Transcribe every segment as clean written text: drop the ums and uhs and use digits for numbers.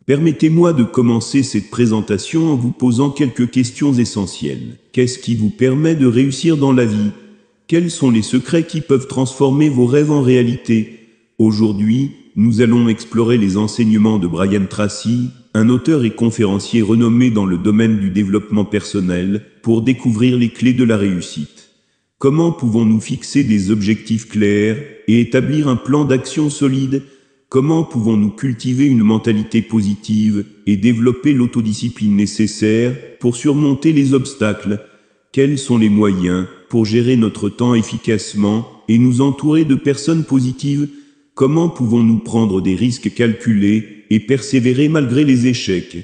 Permettez-moi de commencer cette présentation en vous posant quelques questions essentielles. Qu'est-ce qui vous permet de réussir dans la vie? Quels sont les secrets qui peuvent transformer vos rêves en réalité? Aujourd'hui, nous allons explorer les enseignements de Brian Tracy, un auteur et conférencier renommé dans le domaine du développement personnel, pour découvrir les clés de la réussite. Comment pouvons-nous fixer des objectifs clairs et établir un plan d'action solide? Comment pouvons-nous cultiver une mentalité positive et développer l'autodiscipline nécessaire pour surmonter les obstacles? Quels sont les moyens pour gérer notre temps efficacement et nous entourer de personnes positives? Comment pouvons-nous prendre des risques calculés et persévérer malgré les échecs?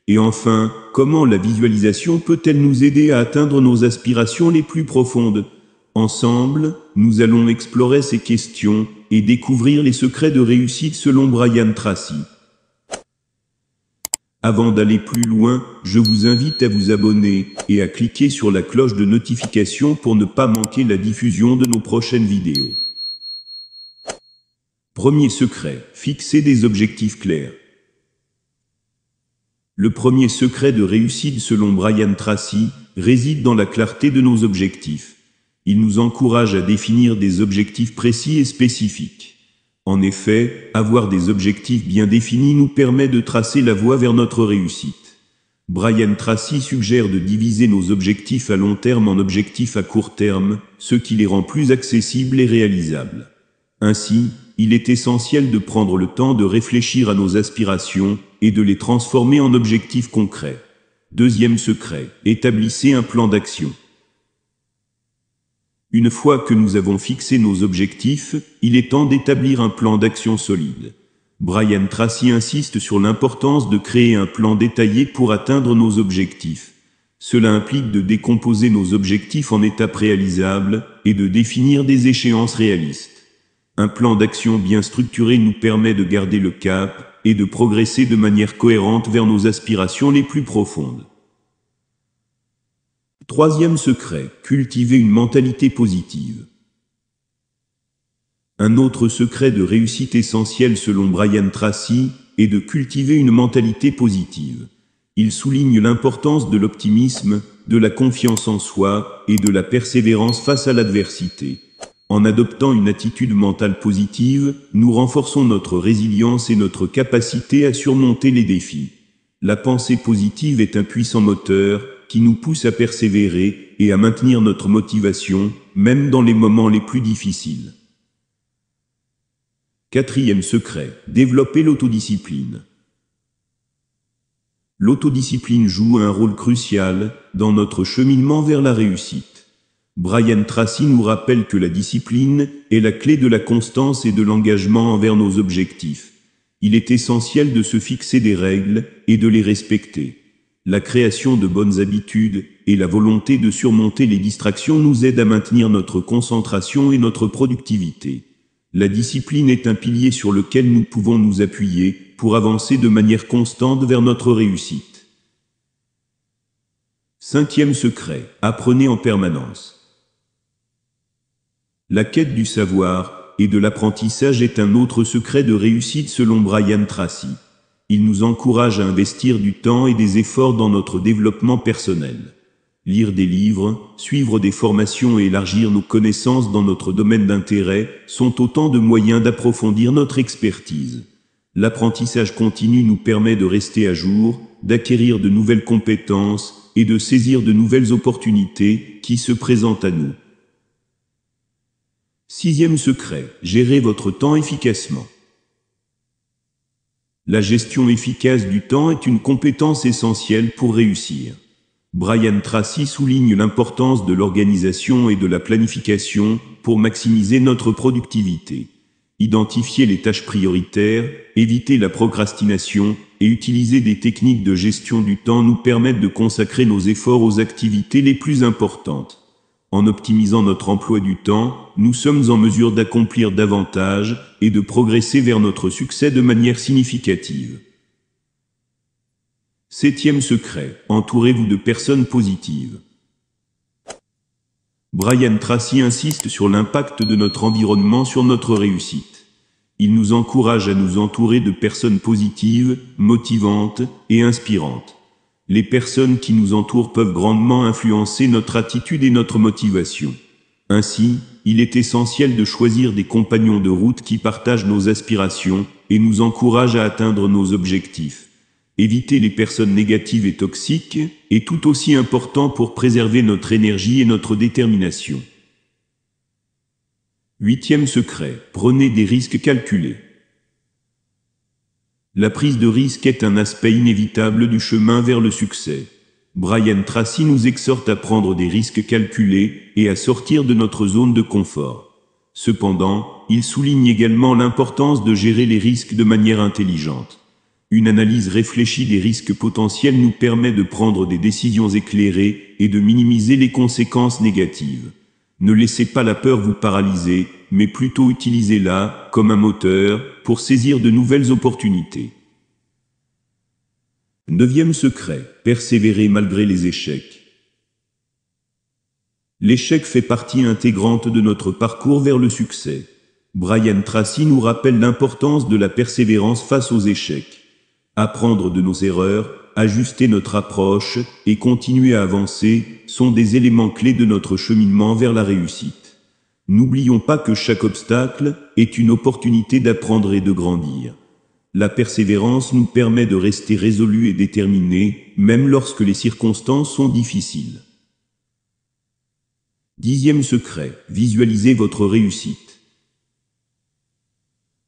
Et enfin, comment la visualisation peut-elle nous aider à atteindre nos aspirations les plus profondes? Ensemble, nous allons explorer ces questions et découvrir les secrets de réussite selon Brian Tracy. Avant d'aller plus loin, je vous invite à vous abonner et à cliquer sur la cloche de notification pour ne pas manquer la diffusion de nos prochaines vidéos. Premier secret, fixer des objectifs clairs. Le premier secret de réussite selon Brian Tracy réside dans la clarté de nos objectifs. Il nous encourage à définir des objectifs précis et spécifiques. En effet, avoir des objectifs bien définis nous permet de tracer la voie vers notre réussite. Brian Tracy suggère de diviser nos objectifs à long terme en objectifs à court terme, ce qui les rend plus accessibles et réalisables. Ainsi, il est essentiel de prendre le temps de réfléchir à nos aspirations et de les transformer en objectifs concrets. Deuxième secret, établissez un plan d'action. Une fois que nous avons fixé nos objectifs, il est temps d'établir un plan d'action solide. Brian Tracy insiste sur l'importance de créer un plan détaillé pour atteindre nos objectifs. Cela implique de décomposer nos objectifs en étapes réalisables et de définir des échéances réalistes. Un plan d'action bien structuré nous permet de garder le cap et de progresser de manière cohérente vers nos aspirations les plus profondes. Troisième secret, cultiver une mentalité positive. Un autre secret de réussite essentiel selon Brian Tracy est de cultiver une mentalité positive. Il souligne l'importance de l'optimisme, de la confiance en soi et de la persévérance face à l'adversité. En adoptant une attitude mentale positive, nous renforçons notre résilience et notre capacité à surmonter les défis. La pensée positive est un puissant moteur qui nous pousse à persévérer et à maintenir notre motivation, même dans les moments les plus difficiles. Quatrième secret, développer l'autodiscipline. L'autodiscipline joue un rôle crucial dans notre cheminement vers la réussite. Brian Tracy nous rappelle que la discipline est la clé de la constance et de l'engagement envers nos objectifs. Il est essentiel de se fixer des règles et de les respecter. La création de bonnes habitudes et la volonté de surmonter les distractions nous aident à maintenir notre concentration et notre productivité. La discipline est un pilier sur lequel nous pouvons nous appuyer pour avancer de manière constante vers notre réussite. Cinquième secret, apprenez en permanence. La quête du savoir et de l'apprentissage est un autre secret de réussite selon Brian Tracy. Il nous encourage à investir du temps et des efforts dans notre développement personnel. Lire des livres, suivre des formations et élargir nos connaissances dans notre domaine d'intérêt sont autant de moyens d'approfondir notre expertise. L'apprentissage continu nous permet de rester à jour, d'acquérir de nouvelles compétences et de saisir de nouvelles opportunités qui se présentent à nous. Sixième secret, gérez votre temps efficacement. La gestion efficace du temps est une compétence essentielle pour réussir. Brian Tracy souligne l'importance de l'organisation et de la planification pour maximiser notre productivité. Identifier les tâches prioritaires, éviter la procrastination et utiliser des techniques de gestion du temps nous permettent de consacrer nos efforts aux activités les plus importantes. En optimisant notre emploi du temps, nous sommes en mesure d'accomplir davantage et de progresser vers notre succès de manière significative. Septième secret, entourez-vous de personnes positives. Brian Tracy insiste sur l'impact de notre environnement sur notre réussite. Il nous encourage à nous entourer de personnes positives, motivantes et inspirantes. Les personnes qui nous entourent peuvent grandement influencer notre attitude et notre motivation. Ainsi, il est essentiel de choisir des compagnons de route qui partagent nos aspirations et nous encouragent à atteindre nos objectifs. Éviter les personnes négatives et toxiques est tout aussi important pour préserver notre énergie et notre détermination. 8e secret, prenez des risques calculés. La prise de risque est un aspect inévitable du chemin vers le succès. Brian Tracy nous exhorte à prendre des risques calculés et à sortir de notre zone de confort. Cependant, il souligne également l'importance de gérer les risques de manière intelligente. Une analyse réfléchie des risques potentiels nous permet de prendre des décisions éclairées et de minimiser les conséquences négatives. Ne laissez pas la peur vous paralyser, mais plutôt utilisez-la comme un moteur pour saisir de nouvelles opportunités. 9e secret, persévérer malgré les échecs. L'échec fait partie intégrante de notre parcours vers le succès. Brian Tracy nous rappelle l'importance de la persévérance face aux échecs. Apprendre de nos erreurs, ajuster notre approche et continuer à avancer sont des éléments clés de notre cheminement vers la réussite. N'oublions pas que chaque obstacle est une opportunité d'apprendre et de grandir. La persévérance nous permet de rester résolus et déterminés, même lorsque les circonstances sont difficiles. 10e secret, visualisez votre réussite.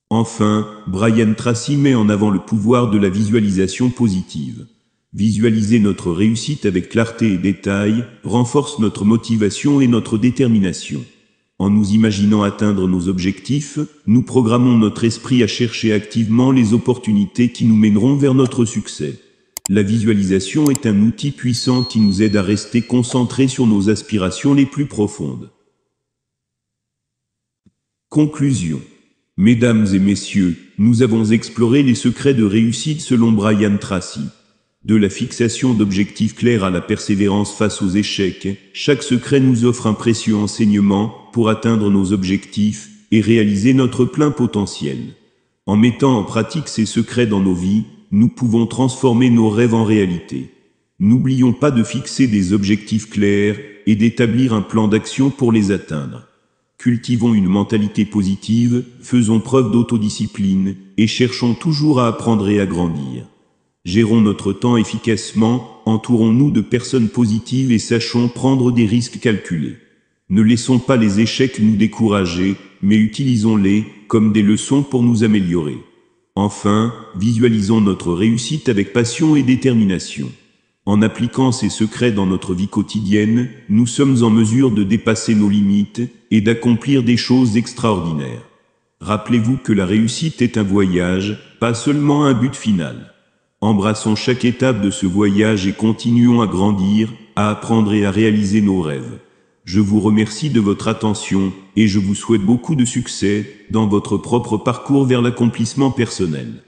Enfin, Brian Tracy met en avant le pouvoir de la visualisation positive. Visualiser notre réussite avec clarté et détail renforce notre motivation et notre détermination. En nous imaginant atteindre nos objectifs, nous programmons notre esprit à chercher activement les opportunités qui nous mèneront vers notre succès. La visualisation est un outil puissant qui nous aide à rester concentrés sur nos aspirations les plus profondes. Conclusion. Mesdames et messieurs, nous avons exploré les secrets de réussite selon Brian Tracy. De la fixation d'objectifs clairs à la persévérance face aux échecs, chaque secret nous offre un précieux enseignement pour atteindre nos objectifs et réaliser notre plein potentiel. En mettant en pratique ces secrets dans nos vies, nous pouvons transformer nos rêves en réalité. N'oublions pas de fixer des objectifs clairs et d'établir un plan d'action pour les atteindre. Cultivons une mentalité positive, faisons preuve d'autodiscipline et cherchons toujours à apprendre et à grandir. Gérons notre temps efficacement, entourons-nous de personnes positives et sachons prendre des risques calculés. Ne laissons pas les échecs nous décourager, mais utilisons-les comme des leçons pour nous améliorer. Enfin, visualisons notre réussite avec passion et détermination. En appliquant ces secrets dans notre vie quotidienne, nous sommes en mesure de dépasser nos limites et d'accomplir des choses extraordinaires. Rappelez-vous que la réussite est un voyage, pas seulement un but final. Embrassons chaque étape de ce voyage et continuons à grandir, à apprendre et à réaliser nos rêves. Je vous remercie de votre attention et je vous souhaite beaucoup de succès dans votre propre parcours vers l'accomplissement personnel.